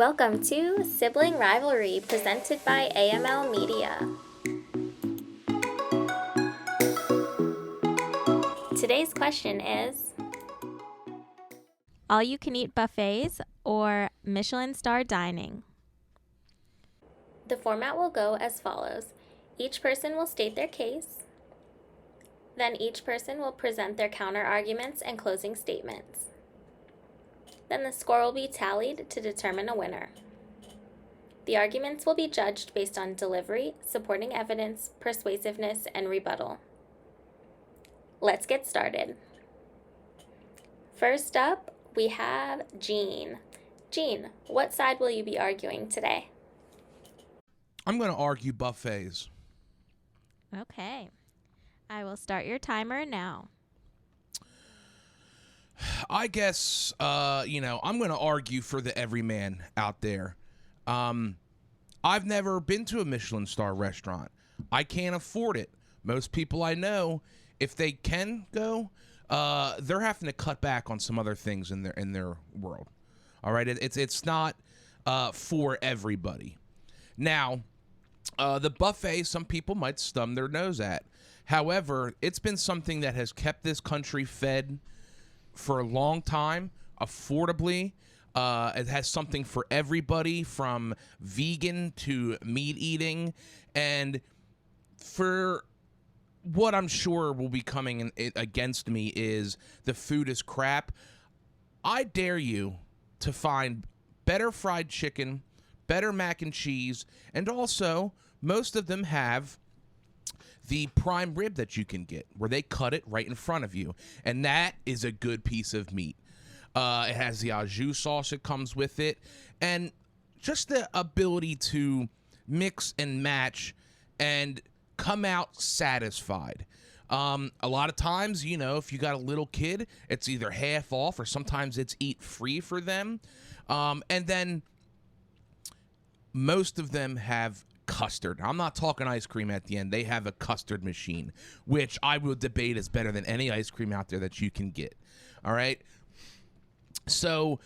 Welcome to Sibling Rivalry, presented by AML Media. Today's question is: all-you-can-eat buffets or Michelin-starred dining? the format will go as follows. Each person will state their case. Then each person will present their counter arguments and closing statements. Then the score will be tallied to determine a winner. The arguments will be judged based on delivery, supporting evidence, persuasiveness, and rebuttal. Let's get started. First up, we have Jean. Jean, what side will you be arguing today? I'm going to argue buffets. Okay. I will start your timer now. I guess, I'm going to argue for the everyman out there. I've never been to a Michelin star restaurant. I can't afford it. Most people I know, if they can go, they're having to cut back on some other things in their world. All right, it's not for everybody. Now, the buffet, some people might stub their nose at. However, it's been something that has kept this country fed for a long time, affordably. It has something for everybody, from vegan to meat eating. And for what I'm sure will be coming against me is the food is crap. I dare you to find better fried chicken, better mac and cheese, and also most of them have the prime rib that you can get where they cut it right in front of you. And that is a good piece of meat. It has the au jus sauce that comes with it. And just the ability to mix and match and come out satisfied. A lot of times, if you got a little kid, it's either half off or sometimes it's eat free for them. And then most of them have custard. I'm not talking ice cream at the end. They have a custard machine, which I will debate is better than any ice cream out there that you can get. All right. So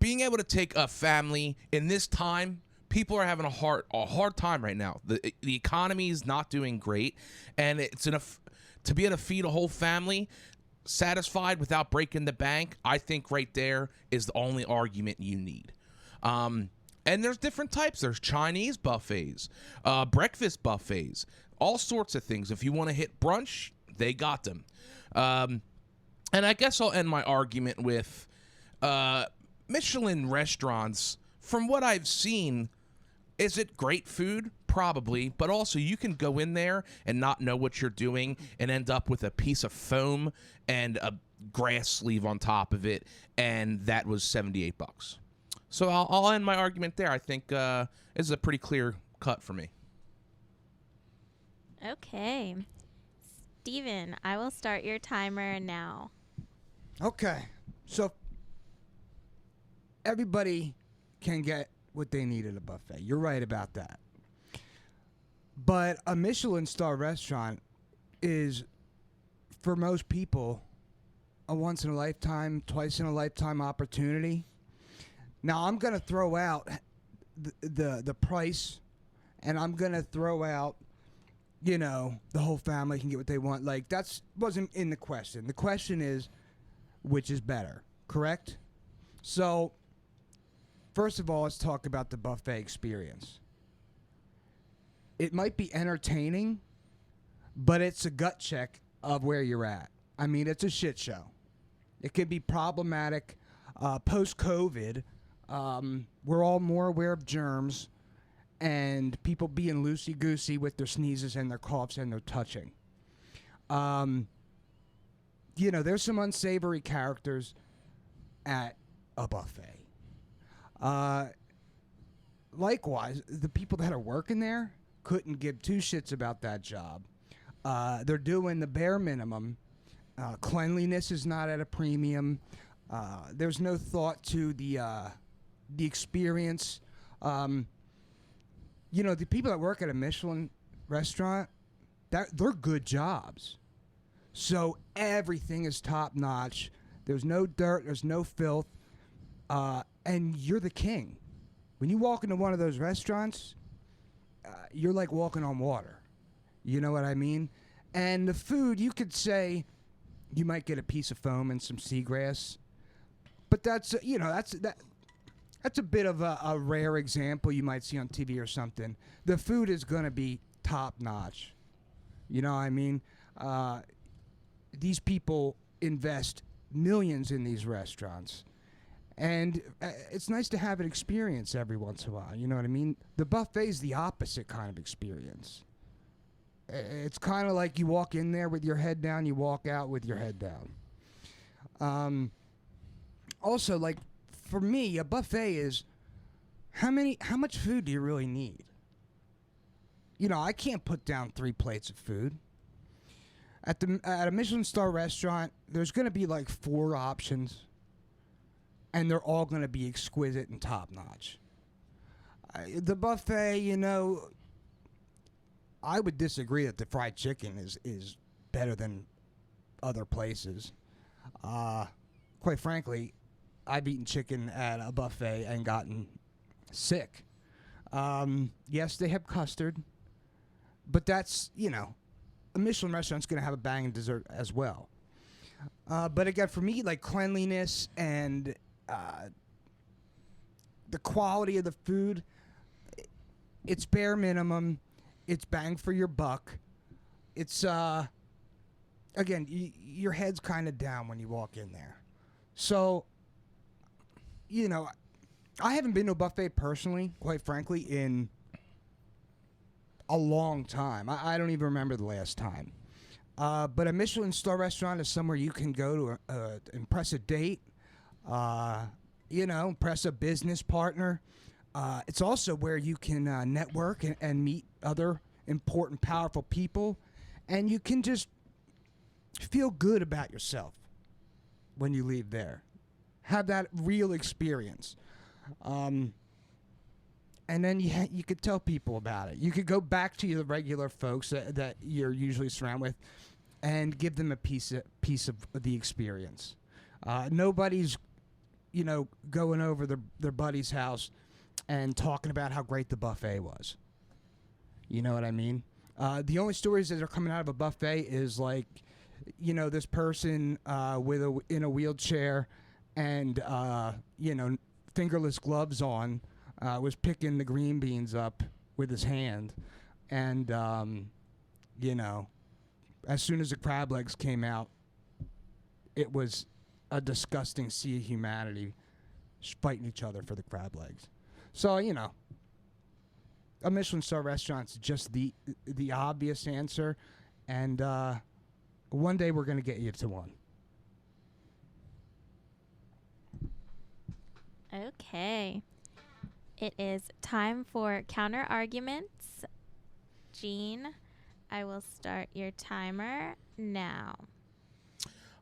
being able to take a family in this time, people are having a hard time right now. The economy is not doing great, and to be able to feed a whole family satisfied without breaking the bank, I think right there is the only argument you need. And there's different types. There's Chinese buffets, breakfast buffets, all sorts of things. If you want to hit brunch, they got them. And I guess I'll end my argument with Michelin restaurants. From what I've seen, is it great food? Probably. But also you can go in there and not know what you're doing and end up with a piece of foam and a grass sleeve on top of it. And that was $78. So I'll end my argument there. I think this is a pretty clear cut for me. Okay. Steven, I will start your timer now. Okay. So everybody can get what they need at a buffet. You're right about that. But a Michelin star restaurant is, for most people, a once in a lifetime, twice in a lifetime opportunity. Now, I'm going to throw out the price, and I'm going to throw out, the whole family can get what they want. Like, that wasn't in the question. The question is, which is better, correct? So, first of all, let's talk about the buffet experience. It might be entertaining, but it's a gut check of where you're at. I mean, it's a shit show. It can be problematic post-COVID. We're all more aware of germs and people being loosey-goosey with their sneezes and their coughs and their touching. There's some unsavory characters at a buffet. Likewise, the people that are working there couldn't give two shits about that job. They're doing the bare minimum. Cleanliness is not at a premium. There's no thought to the experience. The people that work at a Michelin restaurant, they're good jobs. So everything is top notch. There's no dirt. There's no filth. And you're the king. When you walk into one of those restaurants, you're like walking on water. You know what I mean? And the food, you could say you might get a piece of foam and some seagrass, but that's that's a bit of a rare example you might see on TV or something. The food is going to be top notch. You know what I mean? These people invest millions in these restaurants. And it's nice to have an experience every once in a while. You know what I mean? The buffet's the opposite kind of experience. It's kind of like you walk in there with your head down, you walk out with your head down. Also, like, for me, a buffet is how much food do you really need? You know, I can't put down 3 plates of food. At a Michelin-star restaurant, there's going to be like 4 options, and they're all going to be exquisite and top-notch. The buffet, you know, I would disagree that the fried chicken is better than other places. Quite frankly, I've eaten chicken at a buffet and gotten sick. Yes, they have custard, but that's, you know, a Michelin restaurant's going to have a banging dessert as well. But again, for me, like cleanliness and the quality of the food, it's bare minimum. It's bang for your buck. It's, again, your head's kind of down when you walk in there. So, you know, I haven't been to a buffet personally, quite frankly, in a long time. I don't even remember the last time. But a Michelin-star restaurant is somewhere you can go to impress a date, you know, impress a business partner. It's also where you can network and meet other important, powerful people, and you can just feel good about yourself when you leave there. Have that real experience. And then you could tell people about it. You could go back to the regular folks that you're usually surrounded with and give them a piece of the experience. Nobody's, you know, going over their buddy's house and talking about how great the buffet was. You know what I mean? The only stories that are coming out of a buffet is like, you know, this person in a wheelchair and you know, fingerless gloves on, was picking the green beans up with his hand, and you know, as soon as the crab legs came out, it was a disgusting sea of humanity fighting each other for the crab legs. So, you know, a Michelin-star restaurant's just the obvious answer, and one day we're going to get you to one. Okay. It is time for counter arguments. Jean, I will start your timer now.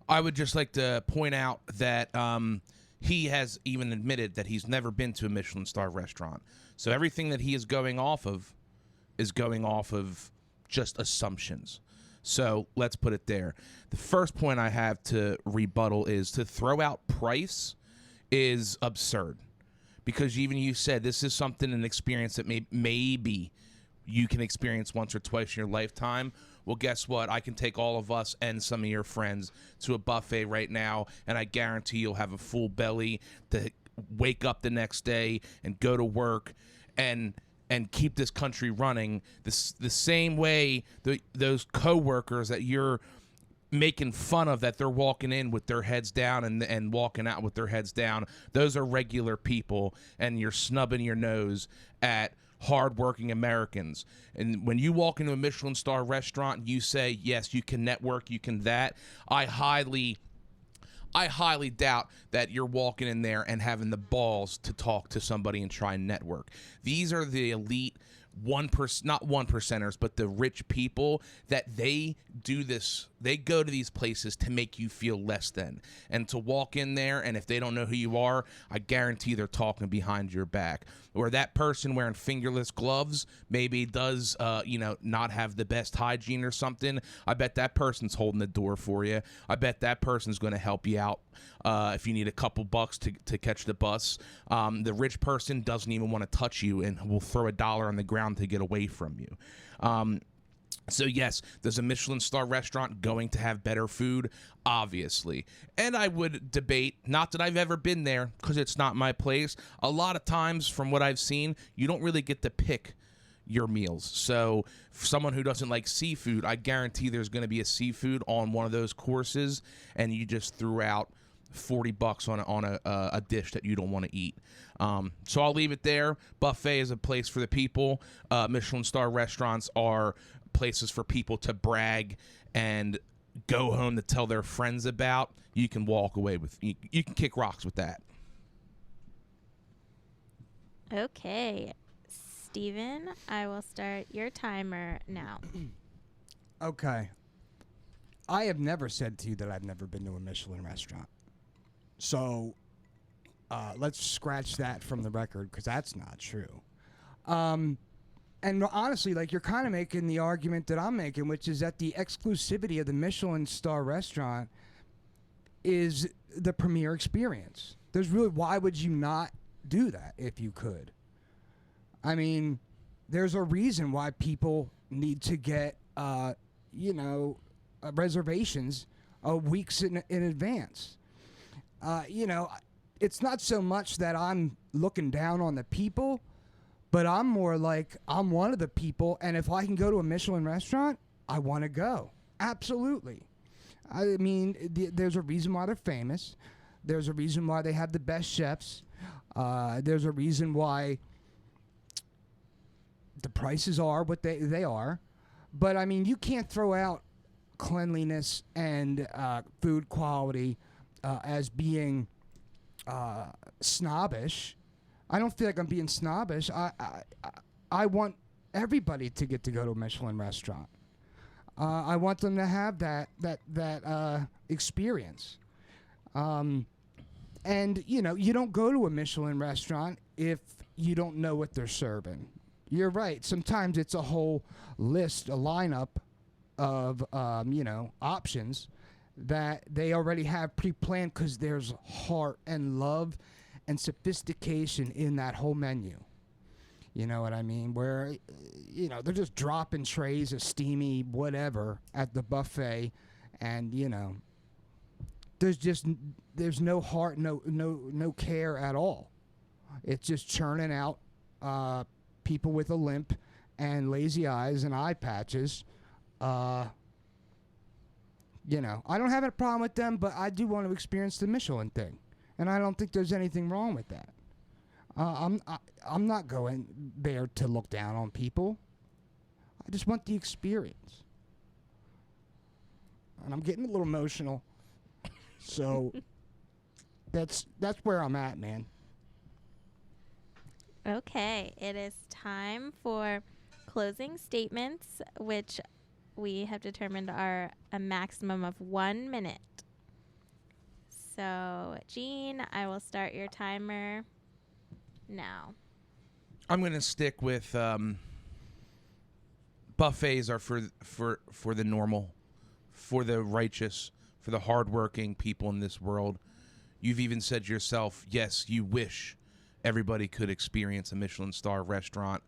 I would just like to point out that he has even admitted that he's never been to a Michelin-star restaurant. So everything that he is going off of just assumptions. So let's put it there. The first point I have to rebuttal is to throw out price is absurd. Because even you said this is an experience that maybe you can experience once or twice in your lifetime. Well, guess what? I can take all of us and some of your friends to a buffet right now, and I guarantee you'll have a full belly to wake up the next day and go to work and keep this country running the same way those coworkers that you're making fun of, that they're walking in with their heads down and walking out with their heads down. Those are regular people, and you're snubbing your nose at hardworking Americans. And when you walk into a Michelin-star restaurant, you say, yes, you can network, you can that. I highly doubt that you're walking in there and having the balls to talk to somebody and try and network. These are the elite not 1%ers, but the rich people that they do this. They go to these places to make you feel less than, and to walk in there, and if they don't know who you are, I guarantee they're talking behind your back. Or that person wearing fingerless gloves maybe does, not have the best hygiene or something. I bet that person's holding the door for you. I bet that person's going to help you out if you need a couple bucks to catch the bus. The rich person doesn't even want to touch you and will throw $1 on the ground to get away from you. So yes, there's a Michelin star restaurant going to have better food, obviously. And I would debate, not that I've ever been there because it's not my place. A lot of times from what I've seen, you don't really get to pick your meals. So for someone who doesn't like seafood, I guarantee there's going to be a seafood on one of those courses and you just threw out $40 on a dish that you don't want to eat. So I'll leave it there. Buffet is a place for the people. Michelin star restaurants are places for people to brag and go home to tell their friends about. You can walk away with, you can kick rocks with that. Okay. Steven, I will start your timer now. Okay. I have never said to you that I've never been to a Michelin restaurant. So let's scratch that from the record because that's not true. And honestly, like, you're kind of making the argument that I'm making, which is that the exclusivity of the Michelin star restaurant is the premier experience. There's really, why would you not do that if you could? I mean, there's a reason why people need to get, reservations weeks in advance. It's not so much that I'm looking down on the people, but I'm more like, I'm one of the people, and if I can go to a Michelin restaurant, I want to go. Absolutely. I mean, there's a reason why they're famous. There's a reason why they have the best chefs. There's a reason why the prices are what they are. But, I mean, you can't throw out cleanliness and food quality as being snobbish. I don't feel like I'm being snobbish. I want everybody to get to go to a Michelin restaurant. I want them to have that experience. And you don't go to a Michelin restaurant if you don't know what they're serving. You're right. Sometimes it's a whole list, a lineup of options that they already have pre-planned because there's heart and love and sophistication in that whole menu. You know what I mean? Where, they're just dropping trays of steamy whatever at the buffet, and there's no heart, no care at all. It's just churning out people with a limp and lazy eyes and eye patches. I don't have a problem with them, but I do want to experience the Michelin thing. And I don't think there's anything wrong with that. I'm not going there to look down on people. I just want the experience. And I'm getting a little emotional. So that's where I'm at, man. Okay, it is time for closing statements, which we have determined are a maximum of 1 minute. So, Jean, I will start your timer now. I'm going to stick with buffets are for the normal, for the righteous, for the hardworking people in this world. You've even said yourself, yes, you wish everybody could experience a Michelin star restaurant.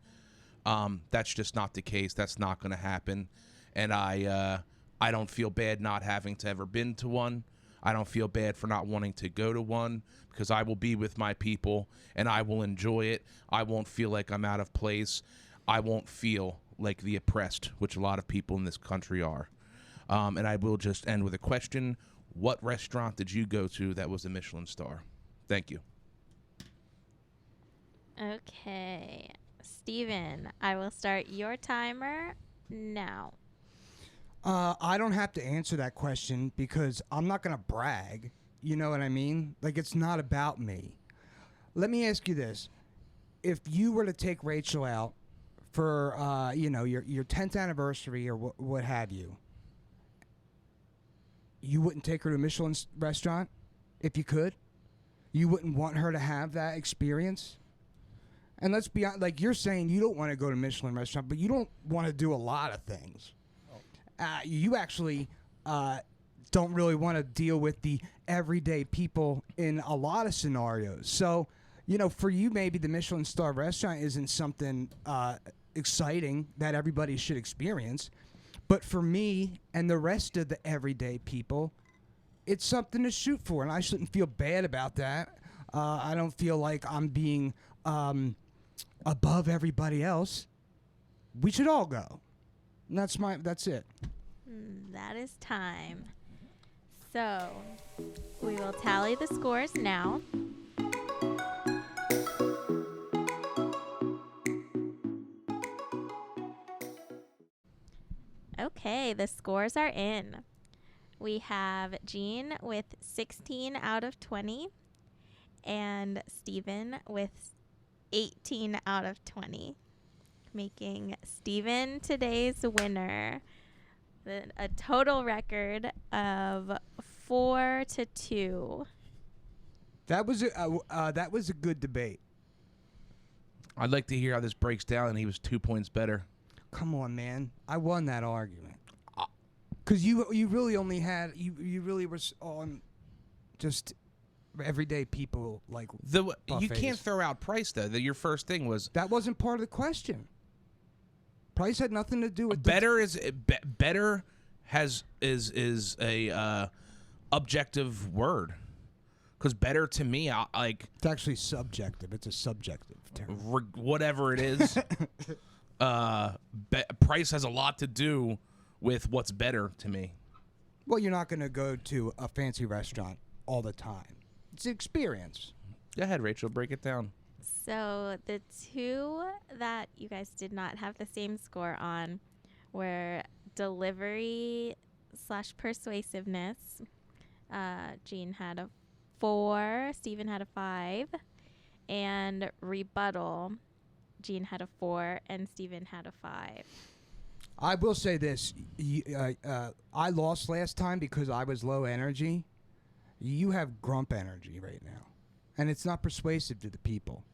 That's just not the case. That's not going to happen. And I don't feel bad not having to ever been to one. I don't feel bad for not wanting to go to one because I will be with my people and I will enjoy it. I won't feel like I'm out of place. I won't feel like the oppressed, which a lot of people in this country are. And I will just end with a question. What restaurant did you go to that was a Michelin star? Thank you. Okay. Steven, I will start your timer now. I don't have to answer that question because I'm not going to brag. You know what I mean? Like, it's not about me. Let me ask you this. If you were to take Rachel out for, your 10th anniversary or what have you, you wouldn't take her to a Michelin restaurant if you could? You wouldn't want her to have that experience? And let's be honest, like, you're saying you don't want to go to a Michelin restaurant, but you don't want to do a lot of things. You actually don't really want to deal with the everyday people in a lot of scenarios. So, for you, maybe the Michelin star restaurant isn't something exciting that everybody should experience. But for me and the rest of the everyday people, it's something to shoot for, and I shouldn't feel bad about that. I don't feel like I'm being above everybody else. We should all go. And that's it. That is time. So, we will tally the scores now. Okay, the scores are in. We have Jean with 16 out of 20 and Steven with 18 out of 20, making Steven today's winner. A total record of 4-2. That was a good debate. I'd like to hear how this breaks down, and he was 2 points better. Come on, man. I won that argument. Because you really only had you really were on just everyday people like You buffets. can't throw out price though. Your first thing was That wasn't part of the question. Price had nothing to do with better. Better is a objective word. Because better to me, It's actually subjective. It's a subjective term. Whatever it is. Price has a lot to do with what's better to me. Well, you're not going to go to a fancy restaurant all the time. It's an experience. Go ahead, Rachel. Break it down. So the two that you guys did not have the same score on were delivery / persuasiveness. Jean had a 4, Steven had a 5, and rebuttal. Jean had a 4 and Steven had a 5. I will say this. I lost last time because I was low energy. You have grump energy right now. And it's not persuasive to the people.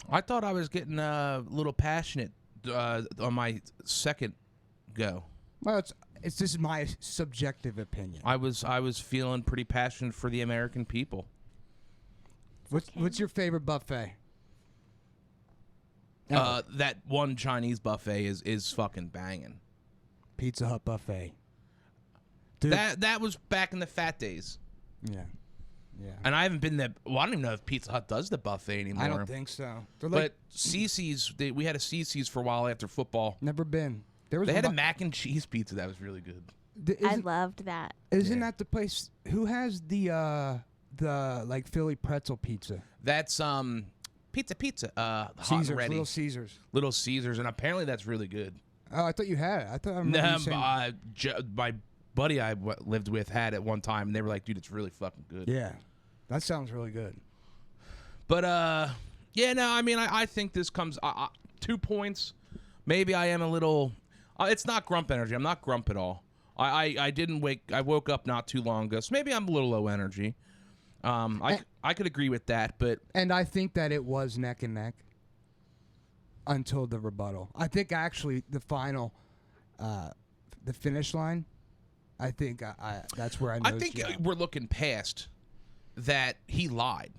I thought I was getting a little passionate on my second go. Well, it's just my subjective opinion. I was feeling pretty passionate for the American people. What's your favorite buffet? That one Chinese buffet is fucking banging. Pizza Hut buffet. Dude. That was back in the fat days. Yeah. Yeah. And I haven't been there. Well, I don't even know if Pizza Hut does the buffet anymore. I don't think so. But CC's, we had a CC's for a while after football. Never been. They had a mac and cheese pizza that was really good. I loved that. Isn't that the place? Who has the like Philly pretzel pizza? That's pizza. Hot Caesars, and ready. Little Caesars, and apparently that's really good. Oh, I thought you had it. I thought I remember you saying. My buddy I lived with had it one time, and they were like, "Dude, it's really fucking good." Yeah, that sounds really good. But yeah, no, I mean, I think this comes 2 points. Maybe I am a little. It's not grump energy. I'm not grump at all. I didn't wake. I woke up not too long ago, so maybe I'm a little low energy. I could agree with that, but and I think that it was neck and neck until the rebuttal. I think actually the final, the finish line. I think that's where I think we're looking past that. He lied.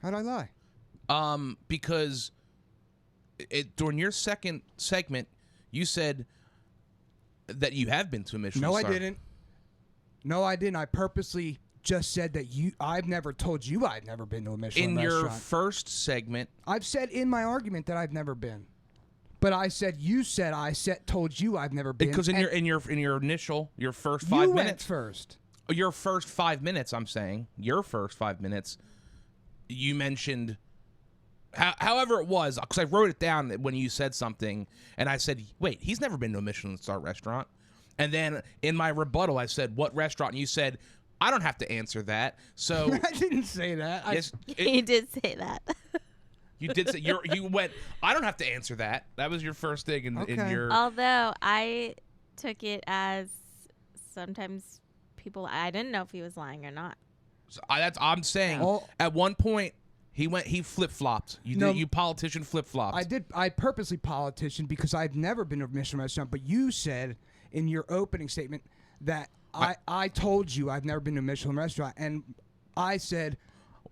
How'd I lie? Because during your second segment, you said that you have been to a Michelin No, star. I didn't. No, I didn't. I purposely just said that I've never told you I've never been to a Michelin restaurant. In your first segment, I've said in my argument that I've never been. But I said told you I've never been. because in your first 5 you minutes, went first. your first 5 minutes, I'm saying your first 5 minutes, you mentioned. However it was, because I wrote it down when you said something, and I said, "Wait, he's never been to a Michelin-star restaurant." And then in my rebuttal, I said, "What restaurant?" And you said, "I don't have to answer that." So I didn't say that. yes, You did say that. you did say you went. I don't have to answer that. That was your first thing in your. Although I took it as sometimes I didn't know if he was lying or not. So I'm saying at one point. He flip-flopped. You politician flip-flopped. I did. I purposely politician because I've never been to a Michelin restaurant. But you said in your opening statement that I told you I've never been to a Michelin restaurant, and I said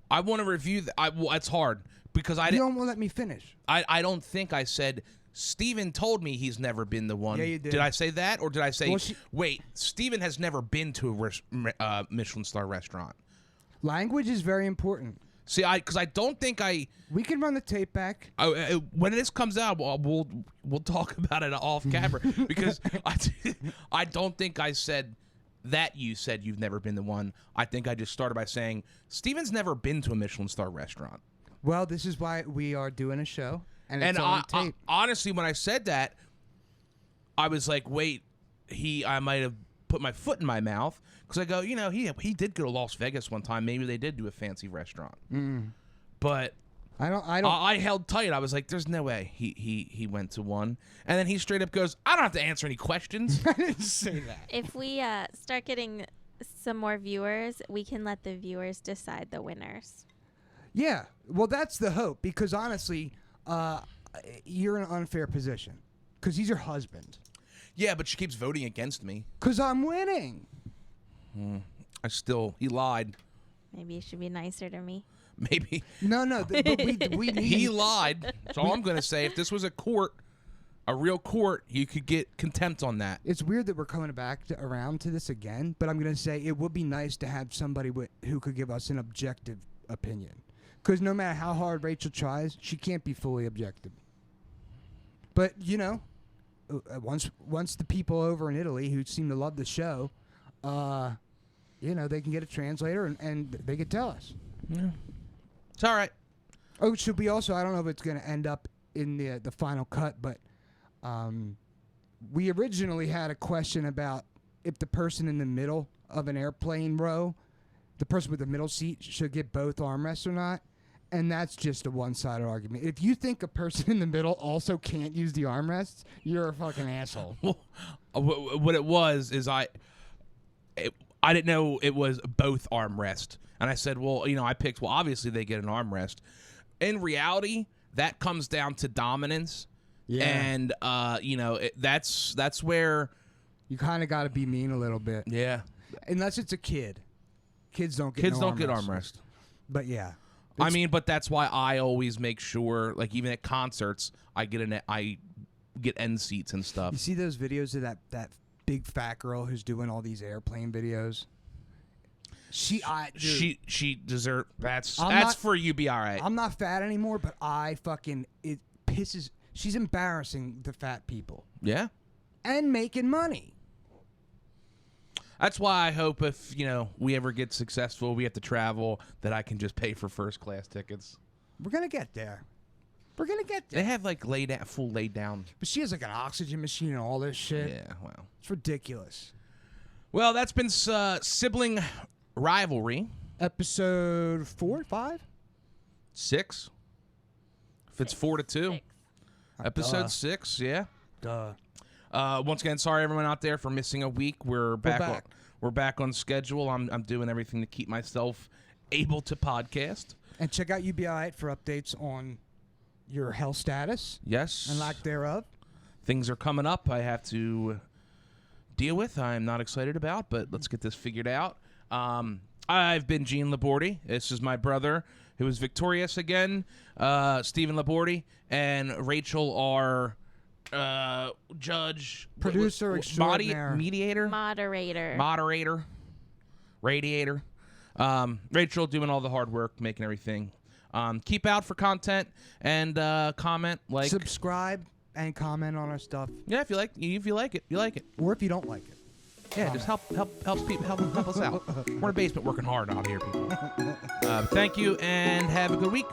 I want to review that. Well, it's hard because you don't want to let me finish. I don't think I said Steven told me he's never been the one. Yeah, you did. Did I say that, or did I say Well, wait? Steven has never been to a Michelin star restaurant. Language is very important. See, because I don't think We can run the tape back. when this comes out, we'll talk about it off camera because I don't think I said that you said you've never been the one. I think I just started by saying Steven's never been to a Michelin star restaurant. Well, this is why we are doing a show, and it's on tape. Honestly, when I said that, I was like, wait, I might have put my foot in my mouth because I go, he did go to Las Vegas one time. Maybe they did do a fancy restaurant, but. I held tight. I was like, "There's no way he went to one." And then he straight up goes, "I don't have to answer any questions." I didn't say that. If we start getting some more viewers, we can let the viewers decide the winners. Yeah, well, that's the hope because honestly, you're in an unfair position because he's your husband. Yeah, but she keeps voting against me. Because I'm winning. He lied. Maybe you should be nicer to me. Maybe. No, but we need. He lied. That's all I'm going to say. If this was a real court, you could get contempt on that. It's weird that we're coming back around to this again, but I'm going to say it would be nice to have somebody who could give us an objective opinion. Because no matter how hard Rachel tries, she can't be fully objective. But, once the people over in Italy who seem to love the show, they can get a translator and they could tell us. Yeah. It's all right. Oh, should we also, I don't know if it's going to end up in the final cut, but we originally had a question about if the person in the middle of an airplane row, the person with the middle seat, should get both armrests or not. And that's just a one-sided argument. If you think a person in the middle also can't use the armrests, you're a fucking asshole. Well, what it was is I didn't know it was both armrest. And I said, I picked, obviously they get an armrest. In reality, that comes down to dominance. Yeah. And, that's where... You kind of got to be mean a little bit. Yeah. Unless it's a kid. Kids don't get Kids don't get armrest. But, yeah. But that's why I always make sure, like, even at concerts, I get end seats and stuff. You see those videos of that big fat girl who's doing all these airplane videos? She deserves. That's for you. Be all right. I'm not fat anymore, but it pisses. She's embarrassing the fat people. Yeah, and making money. That's why I hope if we ever get successful, we have to travel, that I can just pay for first class tickets. We're gonna get there. They have like full laid down. But she has like an oxygen machine and all this shit. Yeah, wow. It's ridiculous. Well, that's been Sibling Rivalry. Episode 4, 5? 6. If it's 4-2. 6. Episode 6, yeah. Duh. Once again, sorry everyone out there for missing a week. We're back. We're back on schedule. I'm doing everything to keep myself able to podcast. And check out UBI for updates on your health status. Yes. And lack thereof. Things are coming up I have to deal with. I'm not excited about, but let's get this figured out. I've been Gene Labordi. This is my brother, who is victorious again, Stephen Labordi, and Rachel are judge, producer extraordinaire, moderator, radiator. Rachel doing all the hard work, making everything. Keep out for content and comment, subscribe and comment on our stuff. Yeah, if you like it, you like it. Or if you don't like it. Yeah, just help people, help us out. We're in a basement working hard out here, people. Thank you and have a good week.